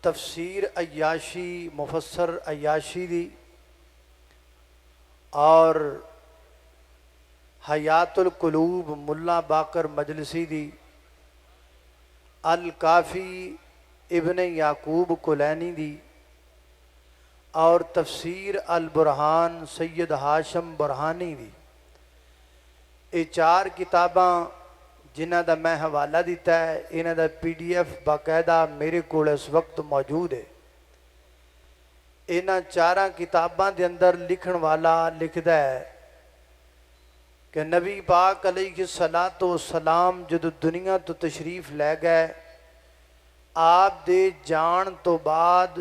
تفسیر عیاشی مفسر عیاشی دی اور حیات القلوب ملا باقر مجلسی دی، الکافی ابن یعقوب کلینی دی اور تفسیر البرہان سید ہاشم برہانی دی، یہ چار کتاباں جنہ دا میں حوالہ دیتا ہے، انہ دا PDF باقاعدہ میرے کول اس وقت موجود ہے۔ انہ چاراں کتاباں دے اندر لکھن والا لکھدا ہے کہ نبی پاک علیہ السلام جدو دنیا تو تشریف لے گئے، آپ دے جان تو بعد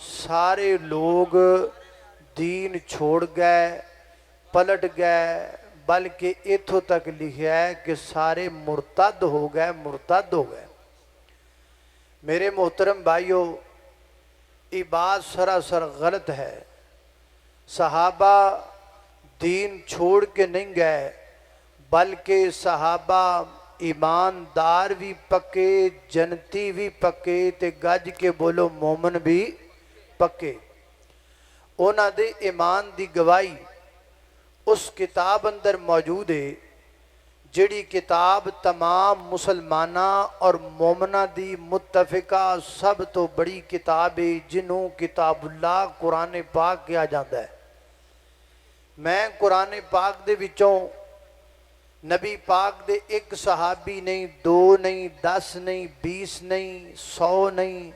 سارے لوگ دین چھوڑ گئے، پلٹ گئے، بلکہ اتھوں تک لکھا ہے کہ سارے مرتد ہو گئے۔ میرے محترم بھائیو، یہ بات سراسر غلط ہے۔ صحابہ دین چھوڑ کے نہیں گئے، بلکہ صحابہ ایماندار بھی پکے، جنتی بھی پکے، تے گج کے بولو مومن بھی پکے۔ اونا دے ایمان دی گواہی اس کتاب اندر موجود ہے، جڑی کتاب تمام مسلمانہ اور مومنہ دی متفقہ سب تو بڑی کتاب ہے، جنہوں کتاب اللہ قرآن پاک کیا جاندہ ہے۔ میں قرآن پاک دے وچوں نبی پاک دے ایک صحابی نہیں، 2 نہیں، 10 نہیں، 20 نہیں، 100 نہیں،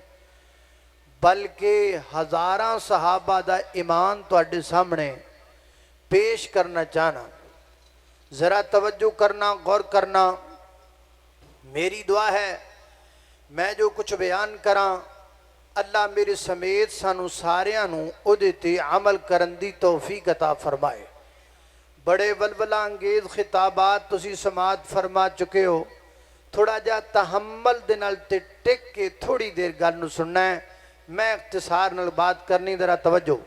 بلکہ ہزاراں صحابہ دا ایمان تو اڈے سامنے پیش کرنا چاہنا۔ ذرا توجہ کرنا، غور کرنا۔ میری دعا ہے میں جو کچھ بیان کراں، اللہ میرے سمیت سانو ساریانوں اودے تے عمل کرن دی توفیق عطا فرمائے۔ بڑے ولولہ انگیز خطابات تسی سماعت فرما چکے ہو، تھوڑا جا تحمل دنال تے ٹک کے تھوڑی دیر گل نو سننا ہے، میں اختصار نال بات کرنی، ذرا توجہ۔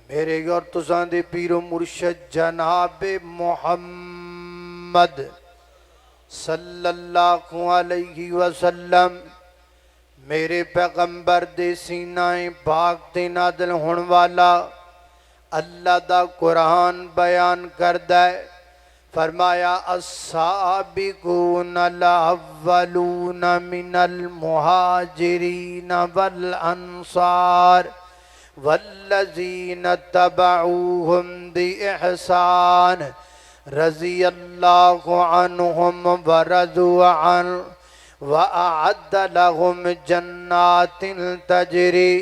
میرے اور تساں دے پیر و مرشد جناب محمد صلی اللہ علیہ وسلم، میرے پیغمبر دے سینہ پاک تے نازل ہون والا اللہ دا قرآن بیان کردہ ہے۔ فرمایا السابقون الاولون من المہاجرین والانصار والذین تبعوہم بإحسان رضی اللہ عنہم ورضوا عنہ وَأَعَدَّ لَهُمْ جَنَّاتٍ تَجْرِي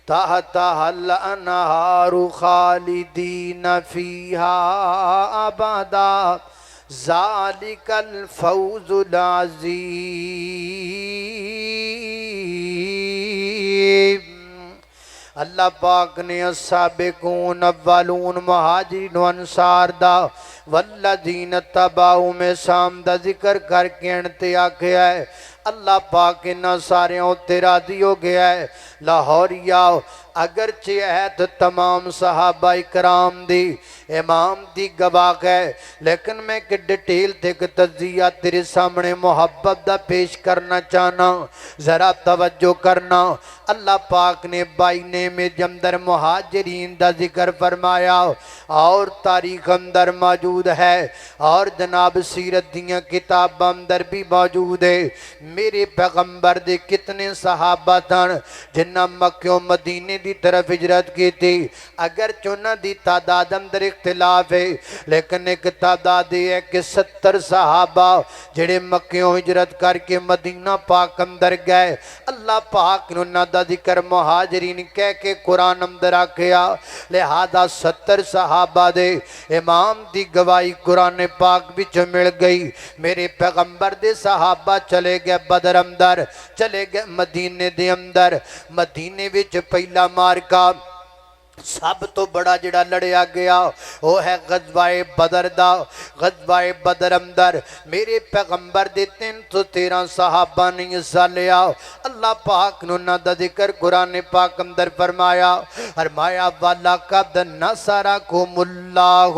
تَحْتَهَا الْأَنْهَارُ خَالِدِينَ فِيهَا أَبَدًا ذَلِكَ الْفَوْزُ الْعَظِيمُ۔ اللہ پاک نے السابقون اولون مہاجرین و انصار دا والذین تبعوا میں سام دا ذکر کر کے انتے آکھیا ہے۔ اللہ پاک انہا سارے ہوتے راضی ہو گیا ہے۔ لاہوریہ اگرچہ عہد تمام صحابہ اکرام دی امام دی گواہ ہے، لیکن میں کہ ڈیٹیل تے کہ تجزیہ تیرے سامنے محبت دا پیش کرنا چاہنا، ذرا توجہ کرنا۔ اللہ پاک نے بائنے میں جمدر مہاجرین دا ذکر فرمایا، اور تاریخ اندر موجود ہے، اور جناب سیرت دیاں کتاب اندر بھی موجود ہے۔ میرے پیغمبر دے کتنے صحابہ تھن جنہ مکہ و مدینے دی طرف ہجرت کی تھی، اگر چونہ دی تعداد اندر اختلاف ہے، لیکن ایک تعداد ہے کہ 70 صحابہ جڑے مکہ و ہجرت کر کے مدینہ پاک اندر گئے۔ اللہ پاک نے انہاں دا ذکر مہاجرین کہہ کے قرآن اندر آکھیا، لہذا 70 صحابہ دے امام دی گواہی قرآن پاک بچ مل گئی۔ میرے پیغمبر دے صحابہ چلے گئے بدر اندر، چلے گئے مدینے دے اندر، مدینے وچ پہلا مارکا سب تو بڑا جڑا لڑیا گیا وہ ہے غزوہ بدر دا۔ غزوہ بدر اندر میرے پیغمبر دے 313 صحابہ نے حصہ لیا۔ اللہ پاک نے انہاں دا ذکر قرآن پاک اندر فرمایا، وَلَقَدْ نَصَرَكُمُ اللَّهُ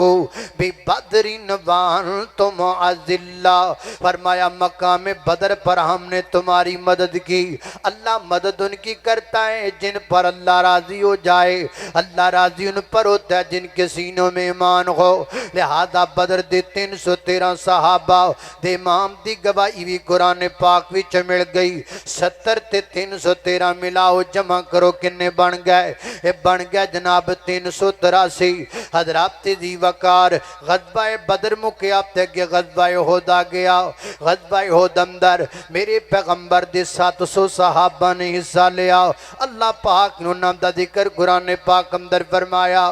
بِبَدْرٍ وَأَنْتُمْ أَذِلَّةٌ، فرمایا مقام بدر پر ہم نے تمہاری مدد کی۔ اللہ مدد ان کی کرتا ہے جن پر اللہ راضی ہو جائے، اللہ راضی ان پر ہوتا ہے جن کے سینوں میں ایمان ہو۔ لہذا بدر دے 313 صحابہ دے امام دی گواہی بھی قرآن پاک وچ مل گئی۔ 70 تے 313 ملاؤ جمع کرو کنے بن گئے؟ اے بن گیا جناب 383۔ حضرات دی وقار غزوہ بدر مکیا تے کہ غزوہ احد آ گیا۔ غزوہ احد اندر میرے پیغمبر دے 700 صحابہ نے حصہ لیا۔ اللہ پاک نے انہاں دا ذکر قرآن پاک اندر فرمایا،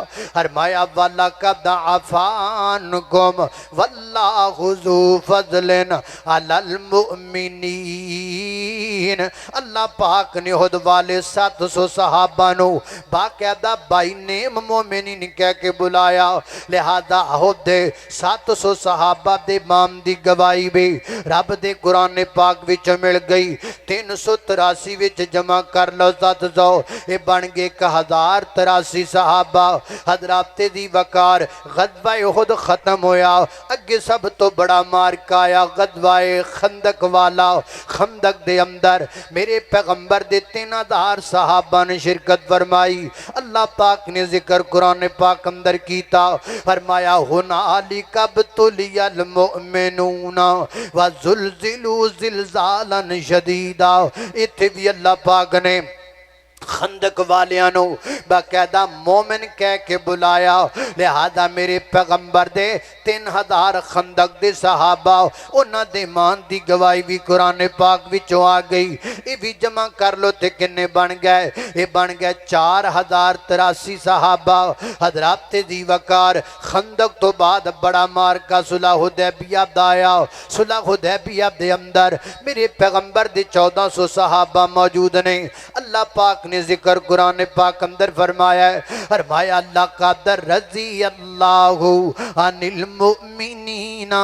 وَلَقَدْ عَفَا عَنْكُمْ وَاللَّهُ ذُو فَضْلٍ عَلَى الْمُؤْمِنِينَ۔ اللہ پاک نے احد والے 700 صحابہ نو باقاعدہ بائی نیم مومنین کہہ کے بلایا۔ لہذا احد دے 700 صحابہ دے امام دی گواہی بھی رب دے قرآن پاک وچ مل گئی۔ 383 وچ جمع کر لو 700، اے بن گئے 1083 صحابہ۔ حضرات دی وقار غزوہ احد ختم ہویا، اگے سب تو بڑا مارکا آیا غزوہ خندق والا۔ خندق دے اندر میرے پیغمبر دے 3000 صحابہ نے شرکت فرمائی۔ اللہ پاک نے ذکر قرآن پاک اندر کیتا، فرمایا هُنَالِكَ ابْتُلِيَ الْمُؤْمِنُونَ وَزُلْزِلُوا زِلْزَالًا شَدِيدًا۔ اتھے بھی اللہ پاک نے خندق والیانو باقاعدہ مومن کہہ کے بلایا۔ لہذا میرے پیغمبر دے 3000 خندق دے صحابہ انہاں دے مان دی گواہی بھی قرآن پاک وچوں آ گئی۔ یہ بھی جمع کر لو تے کنے بن گئے؟ یہ بن گئے 4083 صحابہ۔ حضرات دی وقار خندق تو بعد بڑا مارکا صلح حدیبیہ دا آیا۔ صلح حدیبیہ دے اندر میرے پیغمبر دے 1400 صحابہ موجود نے۔ اللہ پاک نے ذکر قرآن پاک اندر فرمایا ہے، فرمایا لَقَدْ رَضِيَ اللَّهُ عَنِ الْمُؤْمِنِينَ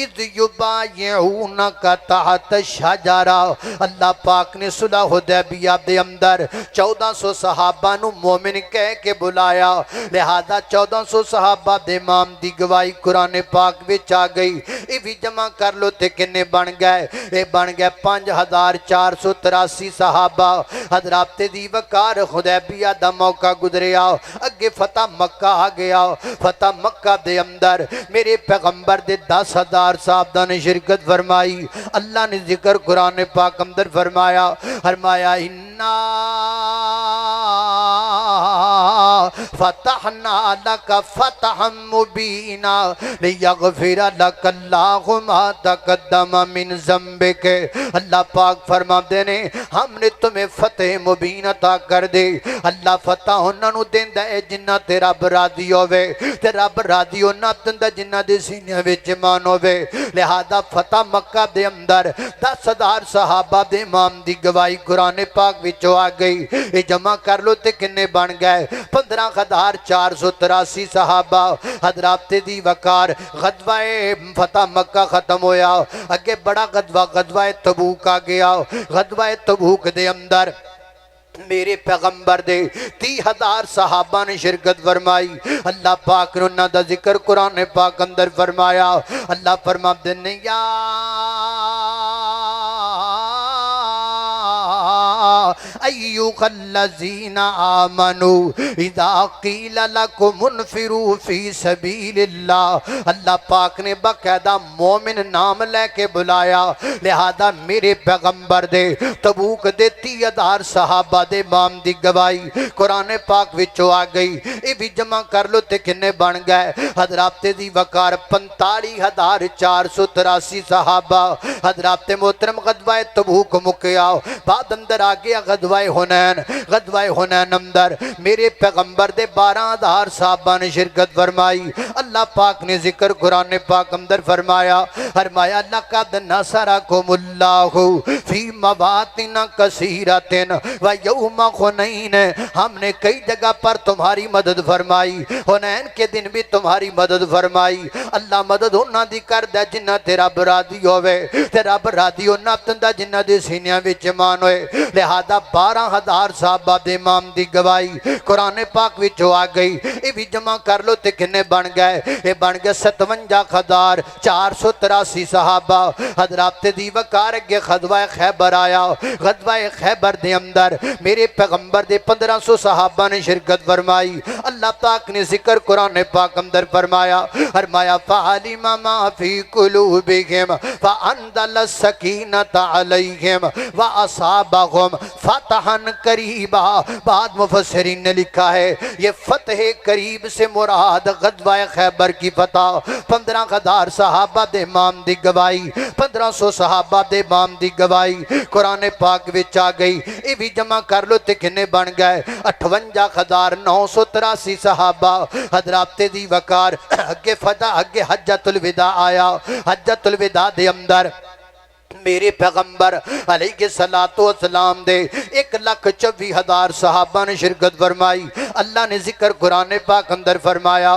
اِذْ يُبَايِعُونَكَ تَحْتَ الشَّجَرَةِ۔ اللہ پاک نے صلح حدیبیہ دے اندر 1400 صحابہ نو مومن کہہ کے بلایا۔ لہذا 1400 صحابہ دے امام دی گواہی قرآن پاک وچ آ گئی۔ یہ بھی جمع کر لو تے کنے بن گئے؟ یہ بن گئے 5483 صحابہ۔ حضرات دی وقار حدیبیہ دا موقع گزریا، اگے فتح مکہ آ گیا۔ فتح مکہ دے اندر میرے پیغمبر دے 10,000 صحابہ نے شرکت فرمائی۔ اللہ نے ذکر قرآن پاک اندر فرمایا، اِنَّا فَتَحْنَا لَكَ فَتَحًا مُبِينًا لِيَغْفِرَ لَكَ اللَّهُ مَا تَقَدَّمَ مِنْ ذَنبِكَ۔ اللہ پاک فرماتے نے ہم نے تمہیں فتح مبین عطا کر دے۔ اللہ فتح انہاں نو دیندا ہے جنہ تے رب راضی ہوے، تے رب راضی انہاں دیندا جنہ دے سینے وچ ایمان ہوے۔ لہذا فتح مکہ دے اندر 10,000 صحابہ دے امام دی گواہی قرآن پاک وچوں آ گئی۔ یہ جمع کر لو تے کنے بن گئے؟ 15,483 صحابہ۔ حضرات دی وقار غزوہ فتح مکہ ختم ہویا، اگے بڑا غزوہ تبوک آ گیا۔ غزوہ تبوک دے اندر میرے پیغمبر دے 30,000 صحابہ نے شرکت فرمائی۔ اللہ پاک نے انہاں دا ذکر قرآن پاک اندر فرمایا۔ اللہ فرماتے ہیں یا ایھا الذین آمنوا اذا قیل لکم انفروا فی سبیل اللہ۔ اللہ پاک نے باقاعدہ مومن نام لے کے بلایا۔ لہذا میرے پیغمبر دے تبوک دے 30,000 صحابہ دے امام دی گواہی قرآن پاک وچوں آ گئی۔ یہ بھی جمع کر لو تے کنے بن گئے؟ حضرات دی وقار 45,483 صحابہ۔ حضرات محترم غزوہ تبوک مکیا، بعد اندر آ گیا غزوہ غزوہ حنین اندر میرے پیغمبر دے 12,000 صحابہ نے شرکت فرمائی. اللہ پاک نے ذکر قرآن پاک اندر فرمایا لَقَدْ نَصَرَكُمُ اللَّهُ فِي مَوَاطِنَ كَثِيرَةٍ وَيَوْمَ حُنَيْنٍ. ہم نے کئی جگہ پر تمہاری مدد فرمائی, حنین کے دن بھی تمہاری مدد فرمائی. اللہ مدد ہونا دی کر دے جنہ تے رب راضی ہوئے, تے رب راضی ہونا تندہ جنہ دے سینیاں وچ ایمان ہوئے. لہذا 12,000 صحابہ دے امام دی گواہی قرآن پاک وچ آ گئی. یہ بھی جمع کر لو تے کنے بن گئے, یہ بن گئے 57,483 صحابہ. حضرات دی وقار اگے غزوہ خیبر آیا. غزوہ خیبر دے اندر میرے پیغمبر دے 1500 صحابہ نے شرکت فرمائی. اللہ پاک نے ذکر قرآن پاک اندر فرمایا فَعَلِمَ مَا فِي قُلُوبِهِمْ فَأَنزَلَ السَّكِينَةَ عَلَيْهِمْ وَأَصَابَهُمْ فَتْحًا قَرِيبًا. بعد مفسرین نے لکھا ہے یہ فتح قریب سے مراد غزوہ خیبر کی فتح. 15,000 صحابہ دے امام دی گواہی, 1500 صحابہ دے امام دی گواہی قرآن پاک وچ آ گئی. یہ بھی جمع کر لو تے کنے بن گئے 58,983 صحابہ. حضرات دی وقار اگے حجۃ الوداع آیا. حجۃ الوداع دے اندر میرے پیغمبر علیہ السلام دے 1,24,000 صحابہ نے شرکت فرمائی. اللہ نے ذکر قرآن پاک اندر فرمایا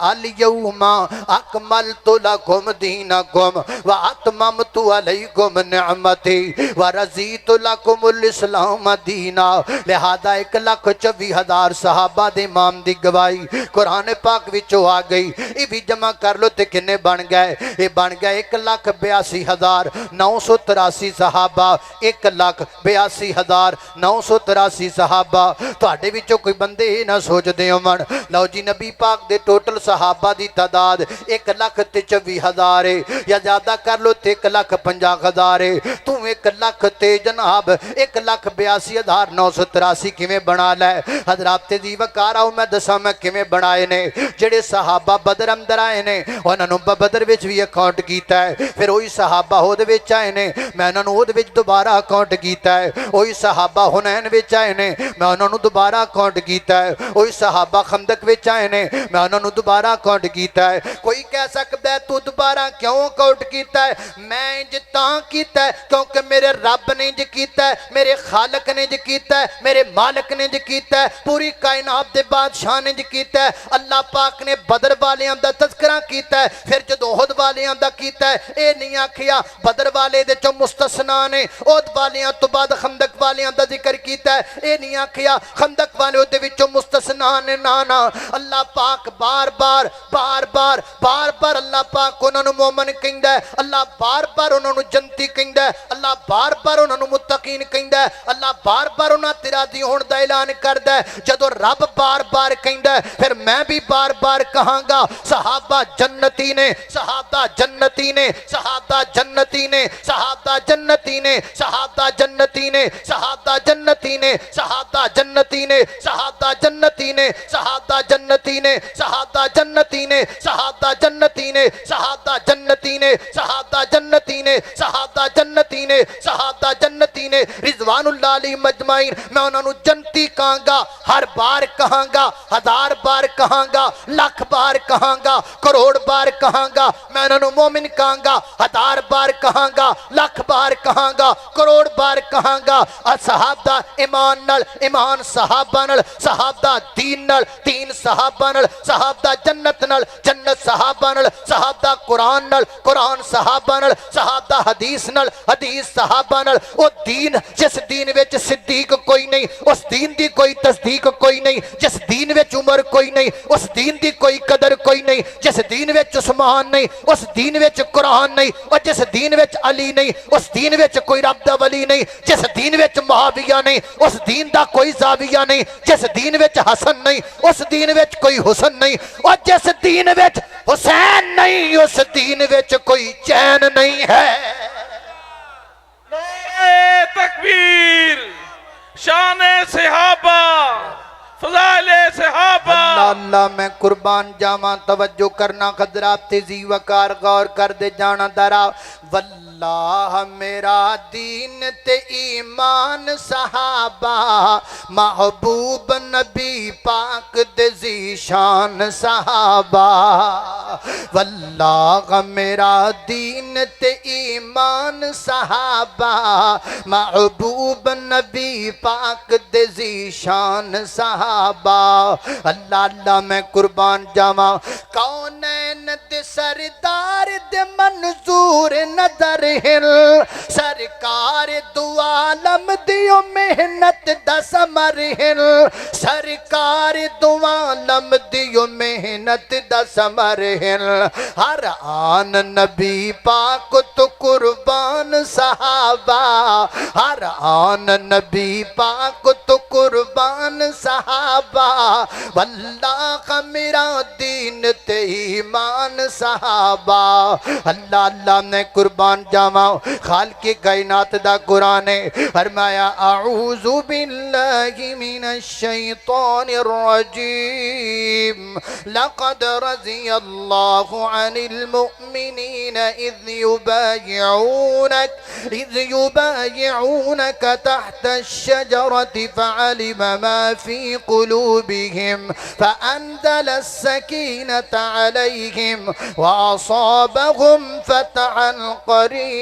الیوم اکملت لکم دینکم واتممت علیکم نعمتی ورضیت لکم الاسلام دینا. لہذا 1,24,000 صحابہ دے امام دی گواہی قرآن پاک وچوں آ گئی. یہ بھی جمع کر لو تے کنے بن گئے, یہ بن گئے 1,82,983 صحابہ. 1,82,983 صحابہ. تواڈے وچوں کوئی بندے نہ سوچ دے ہون لو جی نبی پاک دے ٹوٹل صحابہ دی تعداد 1,24,000 ہے, یا زیادہ کر لو تے 1,50,000 ہے. تو 1,00,000 تے جناب 1,82,983 کیویں بنا لے. حضرات دی وقار آؤ میں دساں میں کیویں بنائے نے. جڑے صحابہ بدر اندر آئے نے انہاں نوں بدر وچ بھی اکاؤنٹ کیتا ہے. پھر وہی صحابہ ہود وچ آئے نے, میں انہاں نوں ہود وچ دوبارہ اکاؤنٹ کیتا ہے. وہی صحابہ حنین وچ آئے نے, میں انہاں نوں دوبارہ اکاؤنٹ کیتا ہے. وہی صحابہ خندق وچ آئے نے, میں انہاں نوں دوبارہ اکاؤنٹ کیتا ہے. کوئی کہہ سکدا ہے تو دوبارہ کیوں اکاؤنٹ کیتا ہے؟ میں انج تاں کیتا ہے کیونکہ میرے رب نے انج کیتا ہے, میرے خالق نے انج کیتا ہے, میرے مالک نے انج کیتا ہے, پوری کائنات دے بادشاہ نے انج کیتا ہے. اللہ پاک نے بدر والیاں دا تذکرہ کیتا ہے, پھر جدوں احد والیاں دا کیتا ہے اے نہیں آکھیا بدر والے دے چوں مستثنا نے, احد والیاں تو بعد خندق والیاں دا ذکر کیتا ہے. اے نہیں آکھیا خندق والے دے وچوں مستثنا نے. نانا اللہ پاک بار بار اللہ پاک انہاں نوں مومن کہندا ہے, اللہ بار بار انہاں نوں جنتی کہندا ہے, اللہ بار بار انہاں نوں متقین کہندا ہے, اللہ بار بار انہاں تے راضی ہون دا اعلان کردا ہے. جدوں رب بار بار کہندا ہے پھر میں بھی بار بار کہاں گا صحابہ جنتی نے, صحابہ جنتی نے, صحابہ جنتی نے, صحابہ جنتی نے, صحابہ جنتی نے, صحابہ جنتی نے, صحابہ جنتی نے, صحابہ جنتی نے, صحابہ جنتی نے, صحابہ جنتی نے, صحابہ جنتی نے, صحابہ جنتی نے, صحابہ جنتی نے, صحابہ جنتی نے, صحابہ جنتی نے رضوان اللہ علیہم اجمعین. میں انہاں نوں جنتی کہاں گا, ہر بار کہاں گا, 1000 بار کہاں گا, 1,00,000 بار کہاں گا, کروڑ بار کہاں گا. میں انہاں نوں مومن کہاں گا, 1000 بار کہاں گا, 1,00,000 بار کہاں گا, کروڑ بار کہاں گا. صحابہ ایمان نال ایمان, صحابہ نال صحابہ دین نال دین, صحابہ نال صحابہ جنت نال جنت, صحابہ نال صحابہ قرآن نال قرآن, صحابہ نال صحابہ حدیث نال حدیث, صحابہ نال او دین جس دین وچ صدیق کوئی نہیں اس دین دی کوئی تصدیق کوئی نہیں, جس دین وچ عمر کوئی نہیں اس دین دی کوئی قدر کوئی نہیں, جس دین وچ عثمان نہیں اس دین وچ قرآن نہیں, اور جس دین وچ علی نہیں اس دین وچ کوئی رب دا ولی نہیں, جس دین وچ معاویہ نہیں اس دین دا کوئی زاویہ نہیں, جس دین وچ حسن نہیں اس دین وچ کوئی حسن نہیں, اور جس دین وچ حسین نہیں اس دین وچ کوئی چین نہیں ہے. نعرہ تکبیر, شان صحابہ, فضائل صحابہ۔ اللہ اللہ میں قربان جاواں، توجہ کرنا حضرات، تیزی وقار غور کر دے جانا درا۔ واللہ میرا دین تے ایمان صحابہ، محبوب نبی پاک دے ذیشان صحابہ۔ واللہ میرا دین تے ایمان صحابہ، محبوب نبی پاک دے ذیشان صحابہ۔ اللہ اللہ میں قربان جاواں، کونین دے سردار دے منظور نظر ہل، سرکار دو عالم دیو محنت دا ثمر ہل، سرکار دو عالم دیو محنت دا ثمر ہل۔ ہر آن نبی پاک تو قربان صحابہ، ہر آن نبی پاک تو قربان صحابہ۔ واللہ میرا دین تے ایمان صحابہ۔ اللہ اللہ میں قربان جاواں، خالق کائنات دا قرآن ہے، فرمایا اعوذ باللہ من الشیطان الرجیم، لقد رضی اللہ عن المؤمنین اذ یبایعونک تحت الشجرة فعلم ما في قلوبهم فأنزل السكينة عليهم وأصابهم فتحا قريبا۔